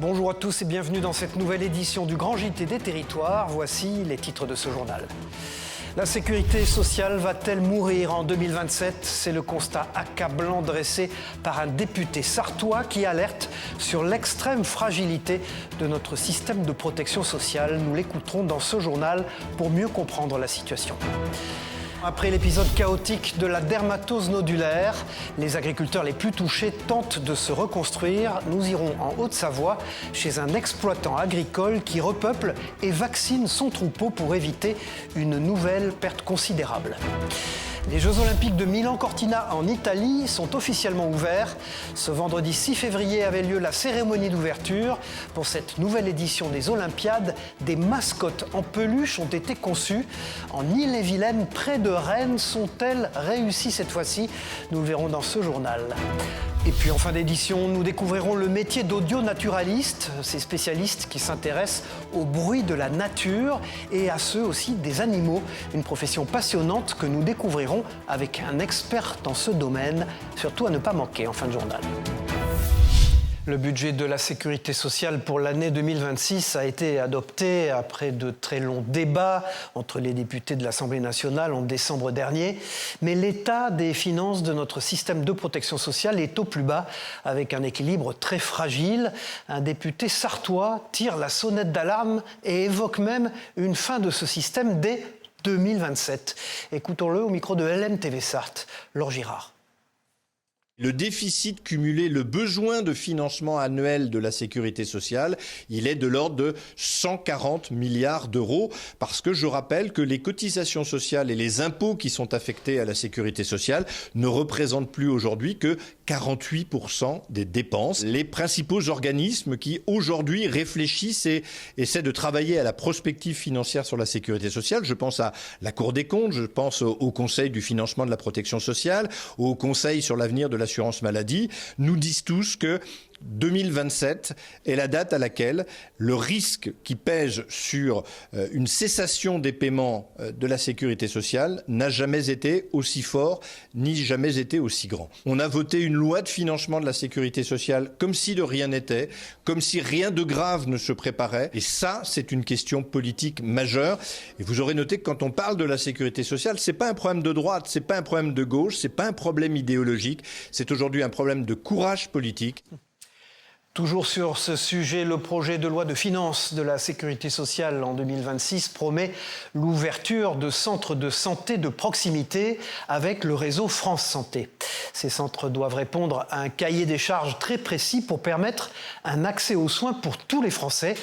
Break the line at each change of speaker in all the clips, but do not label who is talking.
Bonjour à tous et bienvenue dans cette nouvelle édition du Grand JT des Territoires. Voici les titres de ce journal. La sécurité sociale va-t-elle mourir en 2027 ? C'est le constat accablant dressé par un député sarthois qui alerte sur l'extrême fragilité de notre système de protection sociale. Nous l'écouterons dans ce journal pour mieux comprendre la situation. Après l'épisode chaotique de la dermatose nodulaire, les agriculteurs les plus touchés tentent de se reconstruire. Nous irons en Haute-Savoie chez un exploitant agricole qui repeuple et vaccine son troupeau pour éviter une nouvelle perte considérable. Les Jeux Olympiques de Milan-Cortina en Italie sont officiellement ouverts. Ce vendredi 6 février avait lieu la cérémonie d'ouverture. Pour cette nouvelle édition des Olympiades, des mascottes en peluche ont été conçues. En Ille-et-Vilaine, près de Rennes, sont-elles réussies cette fois-ci ? Nous le verrons dans ce journal. Et puis en fin d'édition, nous découvrirons le métier d'audio-naturaliste, ces spécialistes qui s'intéressent au bruit de la nature et à ceux aussi des animaux. Une profession passionnante que nous découvrirons avec un expert dans ce domaine, surtout à ne pas manquer en fin de journal. Le budget de la sécurité sociale pour l'année 2026 a été adopté après de très longs débats entre les députés de l'Assemblée nationale en décembre dernier. Mais l'état des finances de notre système de protection sociale est au plus bas, avec un équilibre très fragile. Un député sarthois tire la sonnette d'alarme et évoque même une fin de ce système dès 2027. Écoutons-le au micro de LMTV Sarthe, Laure Girard.
Le déficit cumulé, le besoin de financement annuel de la sécurité sociale, il est de l'ordre de 140 milliards d'euros parce que je rappelle que les cotisations sociales et les impôts qui sont affectés à la sécurité sociale ne représentent plus aujourd'hui que 48% des dépenses. Les principaux organismes qui aujourd'hui réfléchissent et essaient de travailler à la prospective financière sur la sécurité sociale, je pense à la Cour des comptes, je pense au Conseil du financement de la protection sociale, au Conseil sur l'avenir de l'assurance maladie, nous disent tous que 2027 est la date à laquelle le risque qui pèse sur une cessation des paiements de la sécurité sociale n'a jamais été aussi fort ni jamais été aussi grand. On a voté une loi de financement de la sécurité sociale comme si de rien n'était, comme si rien de grave ne se préparait. Et ça, c'est une question politique majeure. Et vous aurez noté que quand on parle de la sécurité sociale, c'est pas un problème de droite, c'est pas un problème de gauche, c'est pas un problème idéologique, c'est aujourd'hui un problème de courage politique.
Toujours sur ce sujet, le projet de loi de finances de la sécurité sociale en 2026 promet l'ouverture de centres de santé de proximité avec le réseau France Santé. Ces centres doivent répondre à un cahier des charges très précis pour permettre un accès aux soins pour tous les Français.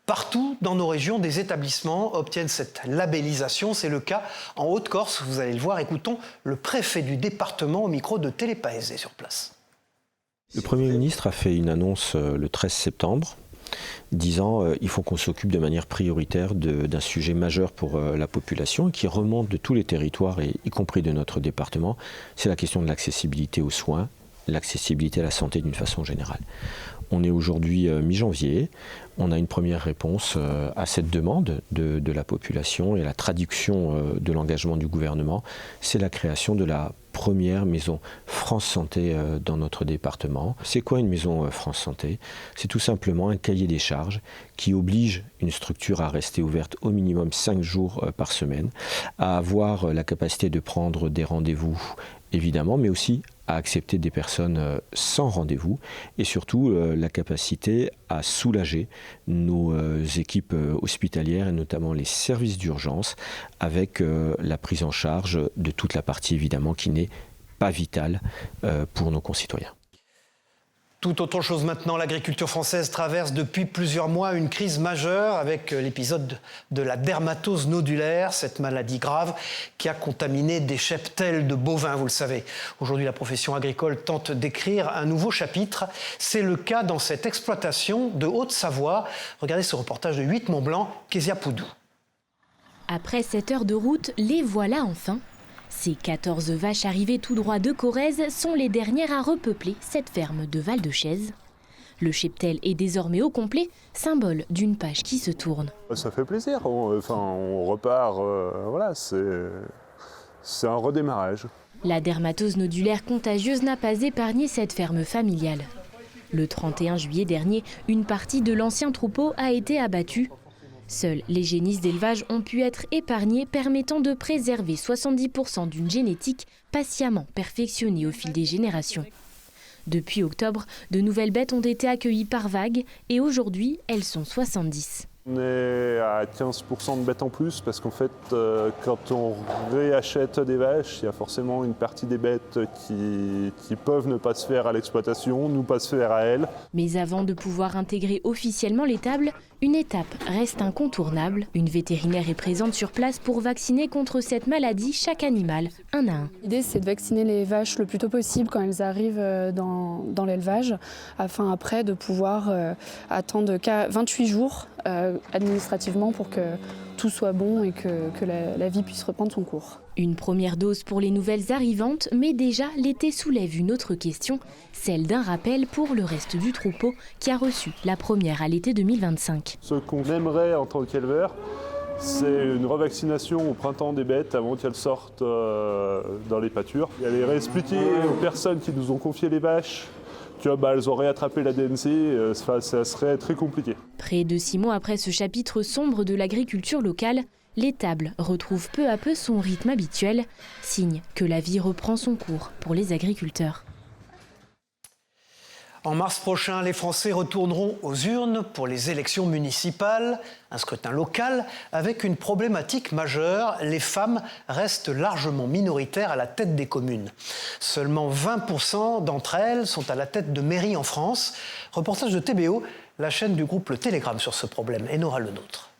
Partout dans nos régions, des établissements obtiennent cette labellisation. C'est le cas en Haute-Corse, vous allez le voir. Écoutons le préfet du département au micro de Télépaésé sur place.
Le Premier ministre a fait une annonce le 13 septembre disant il faut qu'on s'occupe de manière prioritaire d'un sujet majeur pour la population et qui remonte de tous les territoires, y compris de notre département. C'est la question de l'accessibilité aux soins, l'accessibilité à la santé d'une façon générale. On est aujourd'hui mi-janvier, on a une première réponse à cette demande de la population et la traduction de l'engagement du gouvernement, c'est la création de la première maison France Santé dans notre département. C'est quoi une maison France Santé ? C'est tout simplement un cahier des charges qui oblige une structure à rester ouverte au minimum 5 jours par semaine, à avoir la capacité de prendre des rendez-vous évidemment, mais aussi à accepter des personnes sans rendez-vous et surtout la capacité à soulager nos équipes hospitalières et notamment les services d'urgence avec la prise en charge de toute la partie évidemment qui n'est pas vitale pour nos concitoyens.
Tout autre chose maintenant, l'agriculture française traverse depuis plusieurs mois une crise majeure avec l'épisode de la dermatose nodulaire, cette maladie grave qui a contaminé des cheptels de bovins, vous le savez. Aujourd'hui, la profession agricole tente d'écrire un nouveau chapitre. C'est le cas dans cette exploitation de Haute-Savoie. Regardez ce reportage de 8 Mont-Blanc, Kezia Poudou.
Après 7 heures de route, les voilà enfin. Ces 14 vaches arrivées tout droit de Corrèze sont les dernières à repeupler cette ferme de Val-de-Chaise. Le cheptel est désormais au complet, symbole d'une page qui se tourne.
Ça fait plaisir, on repart, voilà, c'est un redémarrage.
La dermatose nodulaire contagieuse n'a pas épargné cette ferme familiale. Le 31 juillet dernier, une partie de l'ancien troupeau a été abattue. Seuls les génisses d'élevage ont pu être épargnés, permettant de préserver 70% d'une génétique patiemment perfectionnée au fil des générations. Depuis octobre, de nouvelles bêtes ont été accueillies par vague et aujourd'hui, elles sont 70.
On est à 15% de bêtes en plus parce qu'en fait, quand on réachète des vaches, il y a forcément une partie des bêtes qui peuvent ne pas se faire à l'exploitation, nous pas se faire à elles.
Mais avant de pouvoir intégrer officiellement l'étable, une étape reste incontournable. Une vétérinaire est présente sur place pour vacciner contre cette maladie chaque animal, un à un.
L'idée, c'est de vacciner les vaches le plus tôt possible quand elles arrivent dans l'élevage, afin après de pouvoir attendre 28 jours administrativement pour que tout soit bon et que la vie puisse reprendre son cours.
Une première dose pour les nouvelles arrivantes, mais déjà l'été soulève une autre question, celle d'un rappel pour le reste du troupeau qui a reçu la première à l'été 2025.
Ce qu'on aimerait en tant qu'éleveur, c'est une revaccination au printemps des bêtes avant qu'elles sortent dans les pâtures. Il y avait réexpliqué aux personnes qui nous ont confié les vaches qu'elles auraient attrapé la DNC, ça serait très compliqué.
Près de 6 mois après ce chapitre sombre de l'agriculture locale, l'étable retrouve peu à peu son rythme habituel, signe que la vie reprend son cours pour les agriculteurs.
En mars prochain, les Français retourneront aux urnes pour les élections municipales, un scrutin local avec une problématique majeure. Les femmes restent largement minoritaires à la tête des communes. Seulement 20% d'entre elles sont à la tête de mairies en France. Reportage de TBO, la chaîne du groupe Le Télégramme sur ce problème. Enora Le Nôtre.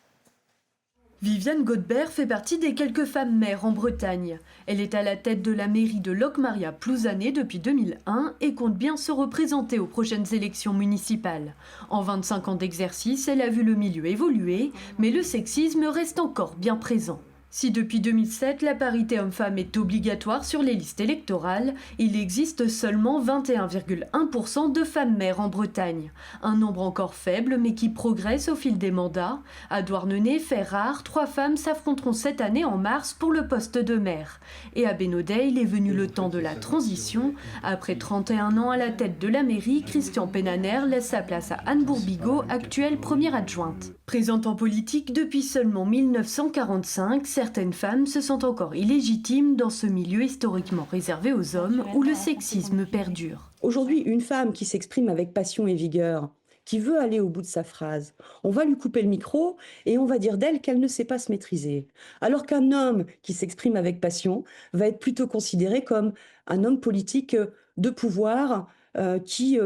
Viviane Godbert fait partie des quelques femmes maires en Bretagne. Elle est à la tête de la mairie de Locmaria-Plouzané depuis 2001 et compte bien se représenter aux prochaines élections municipales. En 25 ans d'exercice, elle a vu le milieu évoluer, mais le sexisme reste encore bien présent. Si depuis 2007, la parité homme-femme est obligatoire sur les listes électorales, il existe seulement 21,1% de femmes maires en Bretagne. Un nombre encore faible, mais qui progresse au fil des mandats. À Douarnenez, fait rare, 3 femmes s'affronteront cette année en mars pour le poste de maire. Et à Bénodet, il est venu le temps de la transition. Après 31 ans à la tête de la mairie, Christian Penaner laisse sa place à Anne Bourbigo, actuelle première adjointe. Présente en politique depuis seulement 1945, certaines femmes se sentent encore illégitimes dans ce milieu historiquement réservé aux hommes où le sexisme perdure.
Aujourd'hui, une femme qui s'exprime avec passion et vigueur, qui veut aller au bout de sa phrase, on va lui couper le micro et on va dire d'elle qu'elle ne sait pas se maîtriser. Alors qu'un homme qui s'exprime avec passion va être plutôt considéré comme un homme politique de pouvoir qui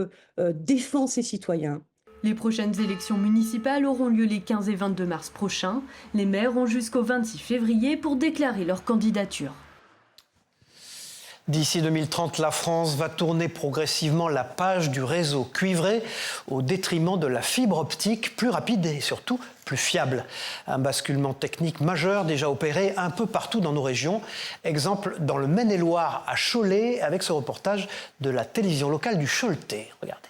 défend ses citoyens.
Les prochaines élections municipales auront lieu les 15 et 22 mars prochains. Les maires ont jusqu'au 26 février pour déclarer leur candidature.
D'ici 2030, la France va tourner progressivement la page du réseau cuivré au détriment de la fibre optique, plus rapide et surtout plus fiable. Un basculement technique majeur déjà opéré un peu partout dans nos régions. Exemple dans le Maine-et-Loire à Cholet avec ce reportage de la télévision locale du Choletais. Regardez.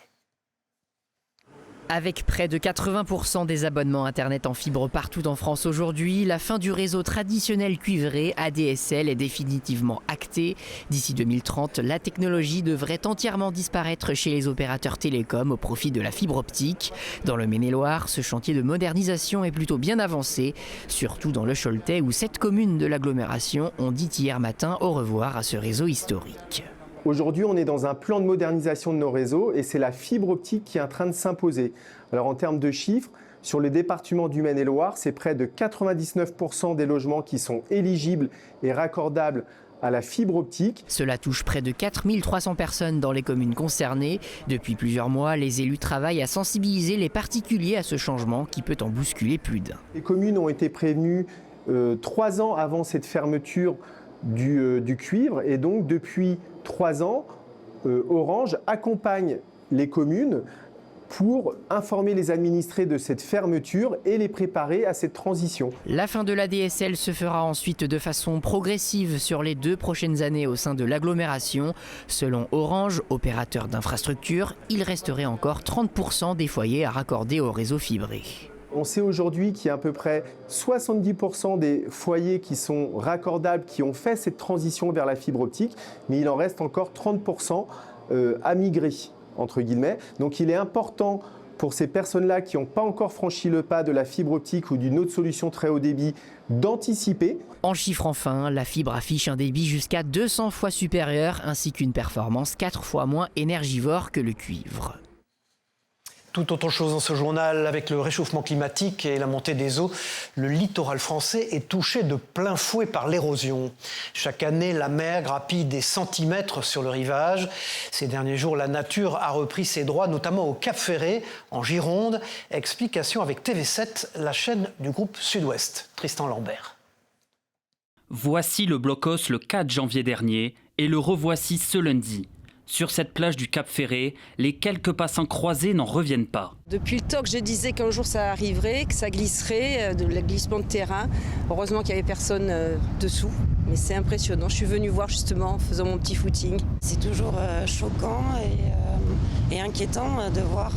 Avec près de 80% des abonnements Internet en fibre partout en France aujourd'hui, la fin du réseau traditionnel cuivré ADSL est définitivement actée. D'ici 2030, la technologie devrait entièrement disparaître chez les opérateurs télécoms au profit de la fibre optique. Dans le Maine-et-Loire, ce chantier de modernisation est plutôt bien avancé, surtout dans le Choletais où 7 communes de l'agglomération ont dit hier matin au revoir à ce réseau historique.
Aujourd'hui, on est dans un plan de modernisation de nos réseaux et c'est la fibre optique qui est en train de s'imposer. Alors en termes de chiffres, sur le département du Maine-et-Loire, c'est près de 99% des logements qui sont éligibles et raccordables à la fibre optique.
Cela touche près de 4300 personnes dans les communes concernées. Depuis plusieurs mois, les élus travaillent à sensibiliser les particuliers à ce changement qui peut en bousculer plus d'un.
Les communes ont été prévenues 3 ans avant cette fermeture du cuivre et donc depuis 3 ans, Orange accompagne les communes pour informer les administrés de cette fermeture et les préparer à cette transition.
La fin de l'ADSL se fera ensuite de façon progressive sur les 2 prochaines années au sein de l'agglomération. Selon Orange, opérateur d'infrastructure, il resterait encore 30% des foyers à raccorder au réseau fibré.
On sait aujourd'hui qu'il y a à peu près 70% des foyers qui sont raccordables, qui ont fait cette transition vers la fibre optique, mais il en reste encore 30% à migrer. entre guillemets. Donc il est important pour ces personnes-là qui n'ont pas encore franchi le pas de la fibre optique ou d'une autre solution très haut débit, d'anticiper.
En chiffres enfin, la fibre affiche un débit jusqu'à 200 fois supérieur ainsi qu'une performance 4 fois moins énergivore que le cuivre.
Tout autre chose dans ce journal, avec le réchauffement climatique et la montée des eaux, le littoral français est touché de plein fouet par l'érosion. Chaque année, la mer grappille des centimètres sur le rivage. Ces derniers jours, la nature a repris ses droits, notamment au Cap Ferré, en Gironde. Explication avec TV7, la chaîne du groupe Sud-Ouest. Tristan Lambert.
Voici le blocos le 4 janvier dernier et le revoici ce lundi. Sur cette plage du Cap Ferré, les quelques passants croisés n'en reviennent pas.
Depuis le temps que je disais qu'un jour ça arriverait, que ça glisserait, de le glissement de terrain. Heureusement qu'il n'y avait personne dessous, mais c'est impressionnant. Je suis venue voir justement en faisant mon petit footing.
C'est toujours choquant et inquiétant de voir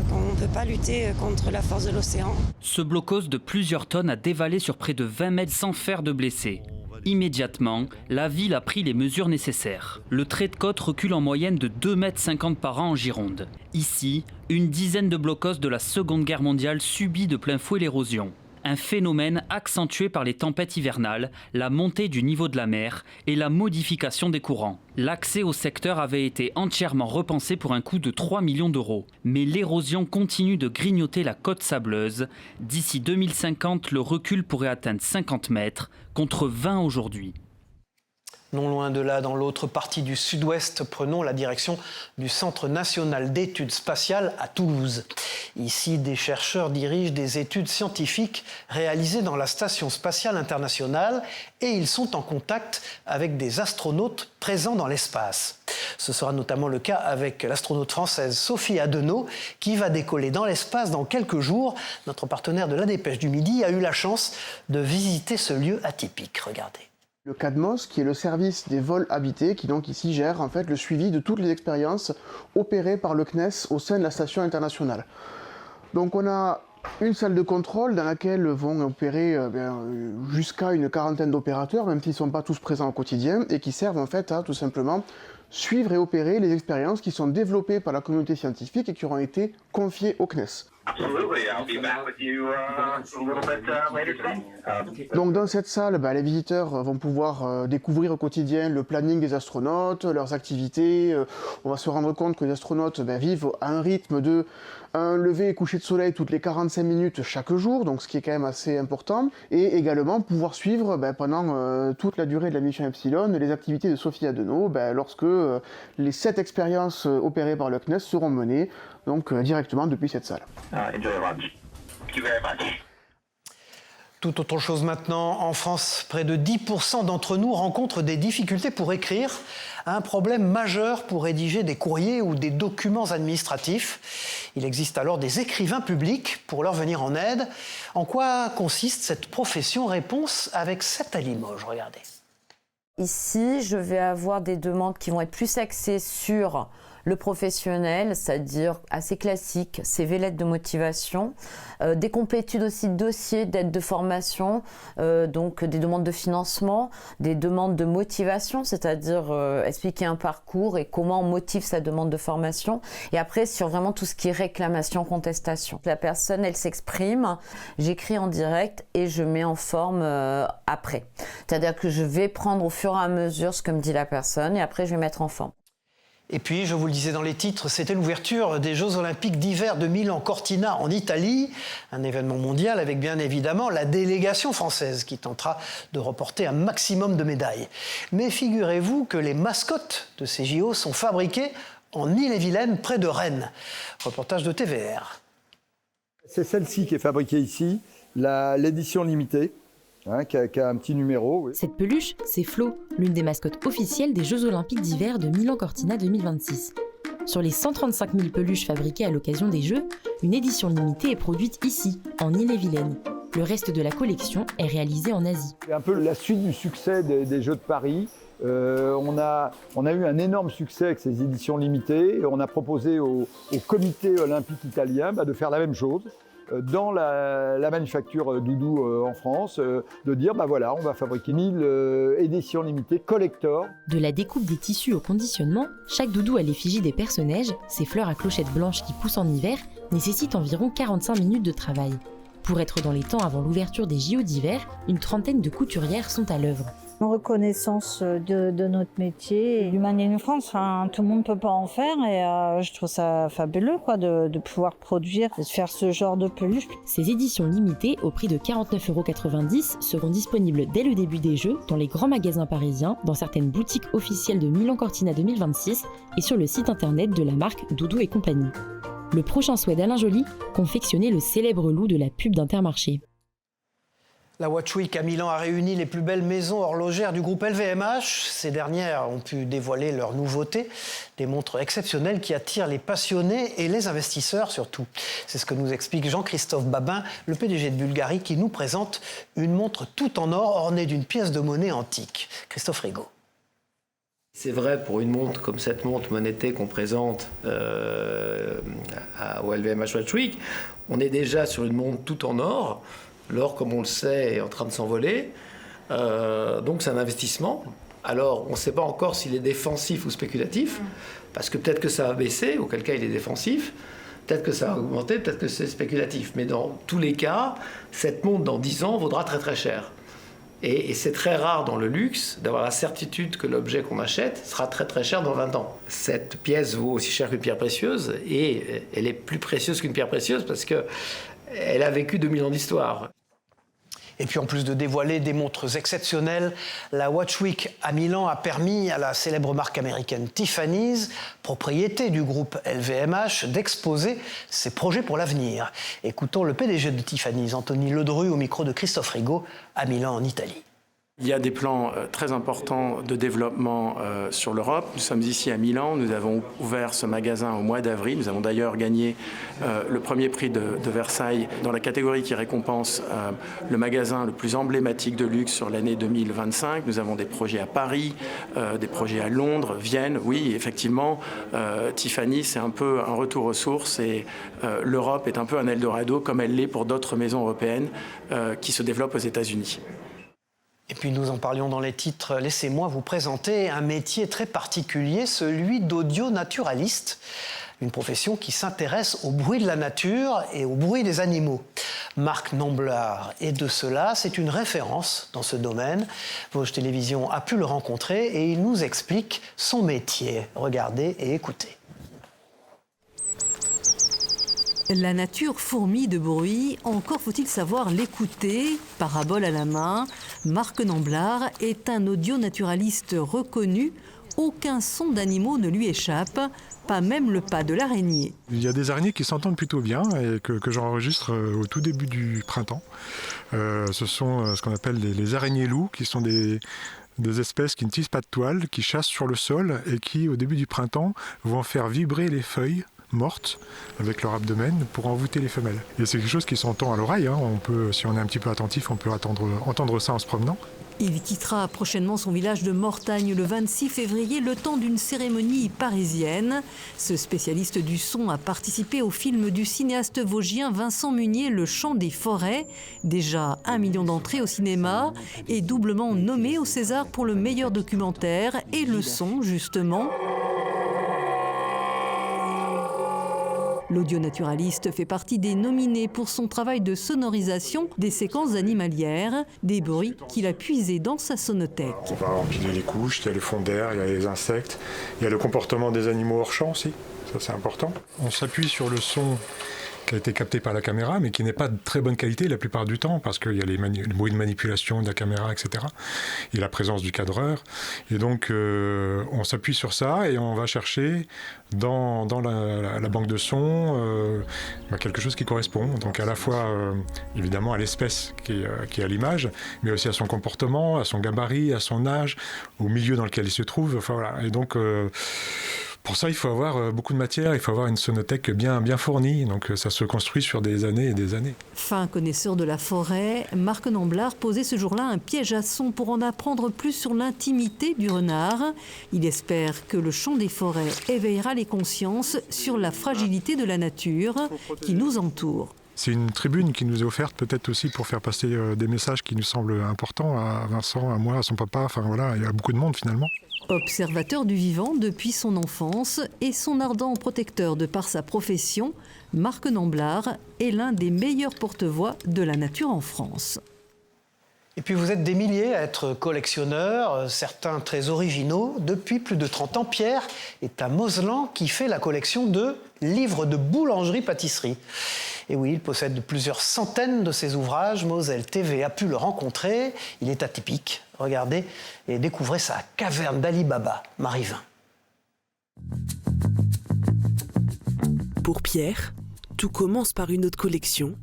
qu'on ne peut pas lutter contre la force de l'océan.
Ce blocos de plusieurs tonnes a dévalé sur près de 20 mètres sans faire de blessés. Immédiatement, la ville a pris les mesures nécessaires. Le trait de côte recule en moyenne de 2,50 m par an en Gironde. Ici, une dizaine de blocos de la Seconde Guerre mondiale subit de plein fouet l'érosion. Un phénomène accentué par les tempêtes hivernales, la montée du niveau de la mer et la modification des courants. L'accès au secteur avait été entièrement repensé pour un coût de 3 millions d'euros. Mais l'érosion continue de grignoter la côte sableuse. D'ici 2050, le recul pourrait atteindre 50 mètres, contre 20 aujourd'hui.
Non loin de là, dans l'autre partie du Sud-Ouest, prenons la direction du Centre national d'études spatiales à Toulouse. Ici, des chercheurs dirigent des études scientifiques réalisées dans la Station spatiale internationale et ils sont en contact avec des astronautes présents dans l'espace. Ce sera notamment le cas avec l'astronaute française Sophie Adenau qui va décoller dans l'espace dans quelques jours. Notre partenaire de la Dépêche du Midi a eu la chance de visiter ce lieu atypique. Regardez.
Le CADMOS, qui est le service des vols habités, qui donc ici gère en fait le suivi de toutes les expériences opérées par le CNES au sein de la station internationale. Donc on a une salle de contrôle dans laquelle vont opérer jusqu'à une quarantaine d'opérateurs, même s'ils ne sont pas tous présents au quotidien, et qui servent en fait à tout simplement suivre et opérer les expériences qui sont développées par la communauté scientifique et qui auront été confiées au CNES. Donc dans cette salle, les visiteurs vont pouvoir découvrir au quotidien le planning des astronautes, leurs activités. On va se rendre compte que les astronautes vivent à un rythme de un lever et coucher de soleil toutes les 45 minutes chaque jour, donc ce qui est quand même assez important. Et également pouvoir suivre pendant toute la durée de la mission Epsilon les activités de Sophie Adenau lorsque les 7 expériences opérées par le CNES seront menées donc directement depuis cette salle.
Tout autre chose maintenant, en France, près de 10% d'entre nous rencontrent des difficultés pour écrire, un problème majeur pour rédiger des courriers ou des documents administratifs. Il existe alors des écrivains publics pour leur venir en aide. En quoi consiste cette profession? Réponse avec Seth à Limoges, regardez.
Ici, je vais avoir des demandes qui vont être plus axées sur le professionnel, c'est-à-dire assez classique, CV, lettres de motivation, des complétudes aussi de dossiers d'aide de formation, donc des demandes de financement, des demandes de motivation, c'est-à-dire expliquer un parcours et comment on motive sa demande de formation. Et après, sur vraiment tout ce qui est réclamation, contestation. La personne, elle s'exprime, j'écris en direct et je mets en forme après. C'est-à-dire que je vais prendre au fur et à mesure ce que me dit la personne et après je vais mettre en forme.
Et puis, je vous le disais dans les titres, c'était l'ouverture des Jeux Olympiques d'hiver de Milan-Cortina en Italie, un événement mondial avec bien évidemment la délégation française qui tentera de remporter un maximum de médailles. Mais figurez-vous que les mascottes de ces JO sont fabriquées en Ille-et-Vilaine, près de Rennes. Reportage de TVR.
C'est celle-ci qui est fabriquée ici, l'édition limitée. Qui a un petit numéro. Oui.
Cette peluche, c'est Flo, l'une des mascottes officielles des Jeux Olympiques d'hiver de Milan-Cortina 2026. Sur les 135 000 peluches fabriquées à l'occasion des Jeux, une édition limitée est produite ici, en Ille-et-Vilaine. Le reste de la collection est réalisé en Asie.
C'est un peu la suite du succès des Jeux de Paris, On a eu un énorme succès avec ces éditions limitées. Et on a proposé au comité olympique italien de faire la même chose dans la manufacture doudou en France, de dire voilà, on va fabriquer 1000 éditions limitées collector.
De la découpe des tissus au conditionnement, chaque doudou à l'effigie des personnages, ces fleurs à clochettes blanches qui poussent en hiver, nécessite environ 45 minutes de travail. Pour être dans les temps avant l'ouverture des JO d'hiver, une trentaine de couturières sont à l'œuvre.
En reconnaissance de notre métier, du Made in France, tout le monde ne peut pas en faire et je trouve ça fabuleux de pouvoir produire et de faire ce genre de peluche.
Ces éditions limitées, au prix de 49,90 €, seront disponibles dès le début des Jeux dans les grands magasins parisiens, dans certaines boutiques officielles de Milan Cortina 2026 et sur le site internet de la marque Doudou et compagnie. Le prochain souhait d'Alain Joly, confectionner le célèbre loup de la pub d'Intermarché.
La Watch Week à Milan a réuni les plus belles maisons horlogères du groupe LVMH. Ces dernières ont pu dévoiler leurs nouveautés, des montres exceptionnelles qui attirent les passionnés et les investisseurs surtout. C'est ce que nous explique Jean-Christophe Babin, le PDG de Bulgari, qui nous présente une montre tout en or ornée d'une pièce de monnaie antique. Christophe Rigaud.
C'est vrai pour une montre comme cette montre monétée qu'on présente au LVMH Watch Week, on est déjà sur une montre tout en or. L'or, comme on le sait, est en train de s'envoler. Donc c'est un investissement. Alors on ne sait pas encore s'il est défensif ou spéculatif, parce que peut-être que ça va baisser, auquel cas il est défensif. Peut-être que ça va augmenter, peut-être que c'est spéculatif. Mais dans tous les cas, cette montre dans 10 ans vaudra très très cher. Et c'est très rare dans le luxe d'avoir la certitude que l'objet qu'on achète sera très très cher dans 20 ans. Cette pièce vaut aussi cher qu'une pierre précieuse, et elle est plus précieuse qu'une pierre précieuse parce qu'elle a vécu 2000 ans d'histoire.
Et puis en plus de dévoiler des montres exceptionnelles, la Watch Week à Milan a permis à la célèbre marque américaine Tiffany's, propriété du groupe LVMH, d'exposer ses projets pour l'avenir. Écoutons le PDG de Tiffany's, Anthony Ledru, au micro de Christophe Rigaud, à Milan en Italie.
Il y a des plans très importants de développement sur l'Europe. Nous sommes ici à Milan, nous avons ouvert ce magasin au mois d'avril. Nous avons d'ailleurs gagné le premier prix de Versailles dans la catégorie qui récompense le magasin le plus emblématique de luxe sur l'année 2025. Nous avons des projets à Paris, des projets à Londres, Vienne. Oui, effectivement, Tiffany, c'est un peu un retour aux sources et l'Europe est un peu un Eldorado comme elle l'est pour d'autres maisons européennes qui se développent aux États-Unis.
Et puis nous en parlions dans les titres, laissez-moi vous présenter un métier très particulier, celui d'audionaturaliste, une profession qui s'intéresse au bruit de la nature et au bruit des animaux. Marc Namblard est de cela, c'est une référence dans ce domaine. Vosges Télévision a pu le rencontrer et il nous explique son métier. Regardez et écoutez.
La nature fourmille de bruit, encore faut-il savoir l'écouter. Parabole à la main, Marc Namblard est un audionaturaliste reconnu. Aucun son d'animaux ne lui échappe, pas même le pas de l'araignée.
Il y a des araignées qui s'entendent plutôt bien et que j'enregistre au tout début du printemps. Ce sont ce qu'on appelle les araignées loups, qui sont des espèces qui ne tissent pas de toile, qui chassent sur le sol et qui, au début du printemps, vont faire vibrer les feuilles mortes avec leur abdomen pour envoûter les femelles. Et c'est quelque chose qui s'entend à l'oreille. On peut, si on est un petit peu attentif, on peut entendre ça en se promenant.
Il quittera prochainement son village de Mortagne le 26 février, le temps d'une cérémonie parisienne. Ce spécialiste du son a participé au film du cinéaste vosgien Vincent Munier, Le Chant des forêts. Déjà 1 million d'entrées au cinéma et doublement nommé au César pour le meilleur documentaire et le son, justement. L'audionaturaliste fait partie des nominés pour son travail de sonorisation des séquences animalières, des bruits qu'il a puisés dans sa sonothèque.
On va empiler les couches, il y a le fond d'air, il y a les insectes, il y a le comportement des animaux hors champ aussi, ça c'est important. On s'appuie sur le son qui a été capté par la caméra, mais qui n'est pas de très bonne qualité la plupart du temps, parce qu'il y a le bruit de manipulation de la caméra, etc. Et la présence du cadreur. Et donc, on s'appuie sur ça et on va chercher dans la banque de sons quelque chose qui correspond. Donc, à la fois, évidemment, à l'espèce qui est à l'image, mais aussi à son comportement, à son gabarit, à son âge, au milieu dans lequel il se trouve. Enfin, voilà. Et donc, Pour ça, il faut avoir beaucoup de matière, il faut avoir une sonothèque bien fournie, donc ça se construit sur des années et des années.
Fin connaisseur de la forêt, Marc Namblard posait ce jour-là un piège à son pour en apprendre plus sur l'intimité du renard. Il espère que le chant des forêts éveillera les consciences sur la fragilité de la nature qui nous entoure.
C'est une tribune qui nous est offerte peut-être aussi pour faire passer des messages qui nous semblent importants à Vincent, à moi, à son papa, enfin voilà, il y a beaucoup de monde finalement.
Observateur du vivant depuis son enfance et son ardent protecteur de par sa profession, Marc Namblard est l'un des meilleurs porte-voix de la nature en France.
Et puis vous êtes des milliers à être collectionneurs, certains très originaux. Depuis plus de 30 ans, Pierre est à Moselan qui fait la collection de livres de boulangerie-pâtisserie. Et oui, il possède plusieurs centaines de ses ouvrages. Moselle TV a pu le rencontrer. Il est atypique. Regardez et découvrez sa caverne d'Ali Baba, Marivin.
Pour Pierre, tout commence par une autre collection,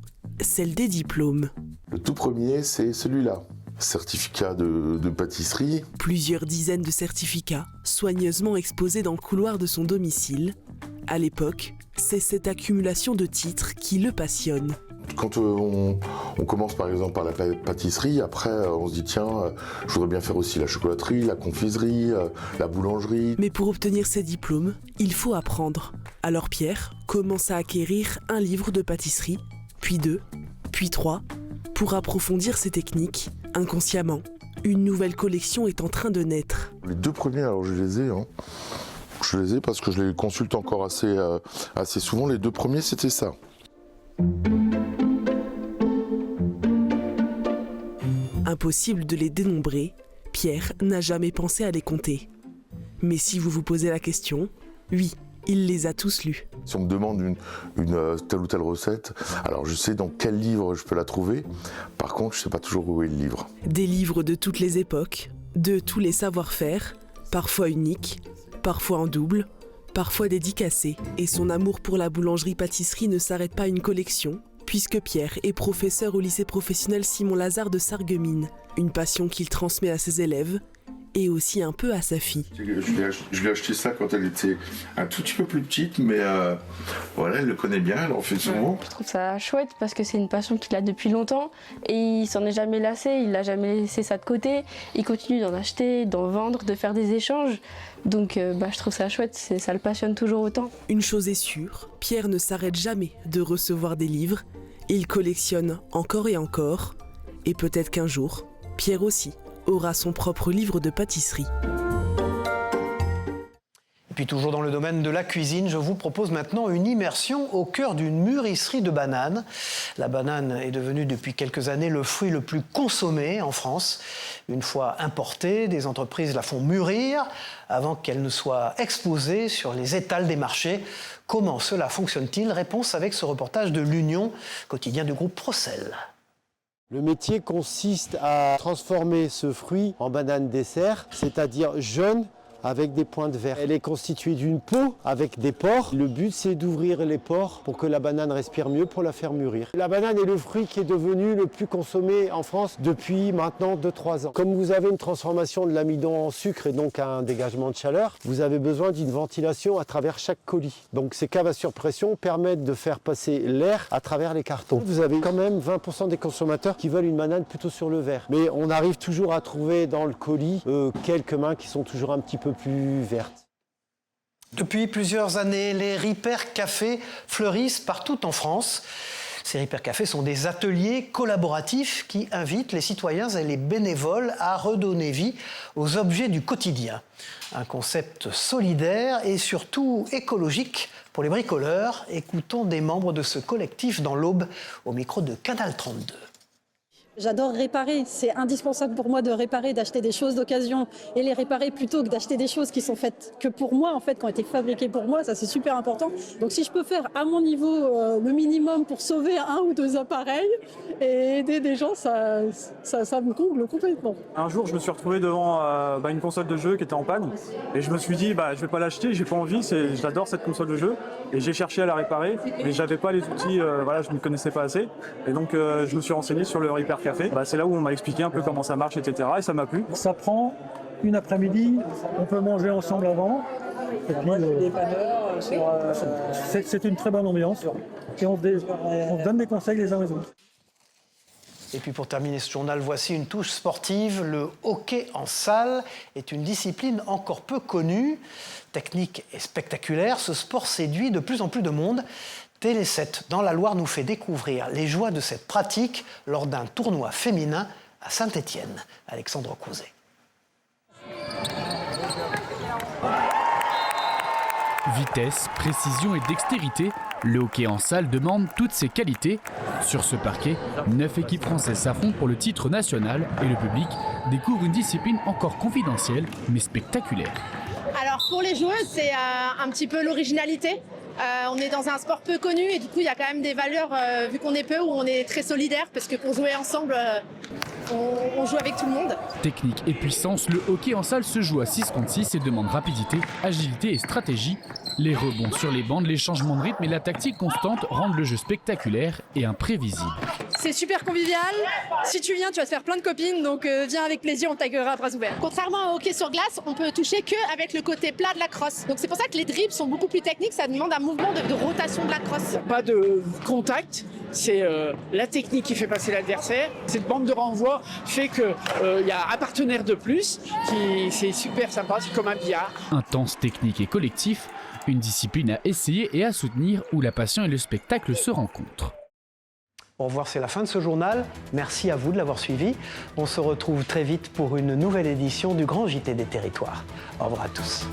celle des diplômes.
Le tout premier, c'est celui-là. Certificat de pâtisserie.
Plusieurs dizaines de certificats, soigneusement exposés dans le couloir de son domicile. À l'époque, c'est cette accumulation de titres qui le passionne.
Quand on commence par exemple par la pâtisserie, après on se dit tiens, je voudrais bien faire aussi la chocolaterie, la confiserie, la boulangerie.
Mais pour obtenir ces diplômes, il faut apprendre. Alors Pierre commence à acquérir un livre de pâtisserie, puis 2, puis 3, pour approfondir ses techniques. Inconsciemment, une nouvelle collection est en train de naître.
Les 2 premiers, alors je les ai. Je les ai parce que je les consulte encore assez souvent. Les 2 premiers, c'était ça.
Impossible de les dénombrer, Pierre n'a jamais pensé à les compter. Mais si vous vous posez la question, oui, il les a tous lus.
Si on me demande une telle ou telle recette, alors je sais dans quel livre je peux la trouver. Par contre, je ne sais pas toujours où est le livre.
Des livres de toutes les époques, de tous les savoir-faire, parfois uniques, parfois en double, parfois dédicacés. Et son amour pour la boulangerie-pâtisserie ne s'arrête pas à une collection, puisque Pierre est professeur au lycée professionnel Simon-Lazare de Sarreguemines, une passion qu'il transmet à ses élèves et aussi un peu à sa fille.
Je lui ai acheté ça quand elle était un tout petit peu plus petite, mais voilà, elle le connaît bien, elle en fait souvent.
Je trouve ça chouette parce que c'est une passion qu'il a depuis longtemps et il s'en est jamais lassé, il n'a jamais laissé ça de côté. Il continue d'en acheter, d'en vendre, de faire des échanges. Donc je trouve ça chouette, ça le passionne toujours autant.
Une chose est sûre, Pierre ne s'arrête jamais de recevoir des livres. Il collectionne encore et encore. Et peut-être qu'un jour, Pierre aussi aura son propre livre de pâtisserie.
Et puis toujours dans le domaine de la cuisine, je vous propose maintenant une immersion au cœur d'une mûrisserie de bananes. La banane est devenue depuis quelques années le fruit le plus consommé en France. Une fois importée, des entreprises la font mûrir avant qu'elle ne soit exposée sur les étals des marchés. Comment cela fonctionne-t-il? Réponse avec ce reportage de l'Union, quotidien du groupe Procel.
Le métier consiste à transformer ce fruit en banane dessert, c'est-à-dire jaune avec des pointes vertes. Elle est constituée d'une peau avec des pores. Le but, c'est d'ouvrir les pores pour que la banane respire mieux, pour la faire mûrir. La banane est le fruit qui est devenu le plus consommé en France depuis maintenant 2-3 ans. Comme vous avez une transformation de l'amidon en sucre et donc un dégagement de chaleur, vous avez besoin d'une ventilation à travers chaque colis. Donc ces caves à surpression permettent de faire passer l'air à travers les cartons. Vous avez quand même 20% des consommateurs qui veulent une banane plutôt sur le verre. Mais on arrive toujours à trouver dans le colis quelques mains qui sont toujours un petit peu plus vertes.
Depuis plusieurs années, les Ripper Cafés fleurissent partout en France. Ces Ripper Cafés sont des ateliers collaboratifs qui invitent les citoyens et les bénévoles à redonner vie aux objets du quotidien. Un concept solidaire et surtout écologique pour les bricoleurs. Écoutons des membres de ce collectif dans l'Aube au micro de Canal 32.
J'adore réparer, c'est indispensable pour moi de réparer, d'acheter des choses d'occasion et les réparer plutôt que d'acheter des choses qui sont faites que pour moi, en fait, qui ont été fabriquées pour moi, ça c'est super important. Donc si je peux faire à mon niveau le minimum pour sauver 1 ou 2 appareils et aider des gens, ça me comble complètement.
Un jour, je me suis retrouvé devant une console de jeu qui était en panne et je me suis dit, je vais pas l'acheter, j'ai pas envie, j'adore cette console de jeu et j'ai cherché à la réparer, mais j'avais pas les outils, je ne connaissais pas assez et donc je me suis renseigné sur le Ripper Café. C'est là où on m'a expliqué un peu comment ça marche, etc. Et ça m'a plu.
Ça prend une après-midi, on peut manger ensemble avant.
C'est une très bonne ambiance et on se donne des conseils les uns aux autres.
Et puis pour terminer ce journal, voici une touche sportive. Le hockey en salle est une discipline encore peu connue. Technique et spectaculaire, ce sport séduit de plus en plus de monde. Télé 7 dans la Loire nous fait découvrir les joies de cette pratique lors d'un tournoi féminin à Saint-Étienne. Alexandre Crouzet.
Vitesse, précision et dextérité, le hockey en salle demande toutes ces qualités. Sur ce parquet, 9 équipes françaises s'affrontent pour le titre national et le public découvre une discipline encore confidentielle mais spectaculaire.
Alors pour les joueuses, c'est un petit peu l'originalité. On est dans un sport peu connu et du coup il y a quand même des valeurs, vu qu'on est peu, où on est très solidaire parce que pour jouer ensemble, on joue avec tout le monde.
Technique et puissance, le hockey en salle se joue à 6 contre 6 et demande rapidité, agilité et stratégie. Les rebonds sur les bandes, les changements de rythme et la tactique constante rendent le jeu spectaculaire et imprévisible.
C'est super convivial. Si tu viens, tu vas te faire plein de copines, donc viens avec plaisir, on t'accueillera à bras ouverts. Contrairement au hockey sur glace, on peut toucher qu'avec le côté plat de la crosse. Donc c'est pour ça que les dribbles sont beaucoup plus techniques, ça demande un mouvement de rotation de la crosse.
Pas de contact, c'est la technique qui fait passer l'adversaire. Cette bande de renvoi fait qu'il y a un partenaire de plus, c'est super sympa, c'est comme un billard.
Intense, technique et collectif, une discipline à essayer et à soutenir où la passion et le spectacle se rencontrent.
Au revoir, c'est la fin de ce journal. Merci à vous de l'avoir suivi. On se retrouve très vite pour une nouvelle édition du Grand JT des Territoires. Au revoir à tous.